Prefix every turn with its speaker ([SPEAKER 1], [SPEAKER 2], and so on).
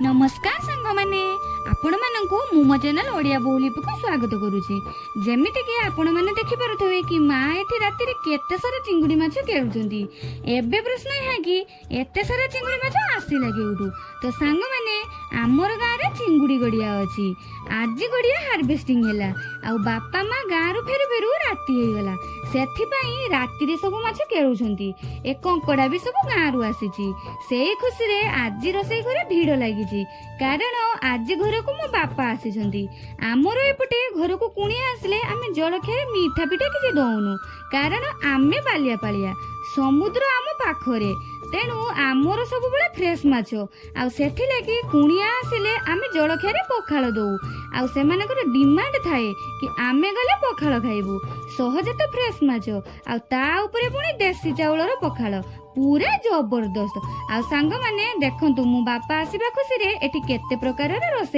[SPEAKER 1] नमस्कार सांग माने आपण मानकु मु मो चैनल ओडिया बहुलिपि को स्वागत करूची। जेमिति कि आपण माने देखि पारुथबे कि माँ एठी राति रे केते सारा चिंगुडी माछ केळुचंती। एबे प्रश्न है कि एते सारा चिंगुडी माछ आसीला केउठु। तो सांग माने हमर गाँ रे चिंगुडी गड़िया अछि। आज गड़िया हार्वेस्टिंग हैला आ बापा माँ गाँ रु फेरु फेरु राति हे गला। सेथि पई राति रे सब माछ केळुचंती। ए कंकड़ा भी सब गाँ रु आसीची। सेई खुशी रे आज रोसई घरे भीड़ लागिची कारण आज घर को मो बापा आसीचंती। आमर एपटे घर को कुणिया आसले आमे जलखिया मीठा पिठा किछि दउनु कारण आमे बालिया पालिया समुद्र आम पाखरे तेणु आमर सब बेले फ्रेश माछ आ सेथि लागि कुणिया आसिले आमे जलखिया रे पखाळ दउ आ सेमानकर डिमांड थाए कि आमे गले पखाळ खाइबु। सहज तो फ्रेश माछ आ ता ऊपरे पुणी देसी चाउलर पखाळ पूरा जबरदस्त। आ सांग माने देखंतु मो बापा आसीबा खुशी रे एठी केते प्रकार रे रोसई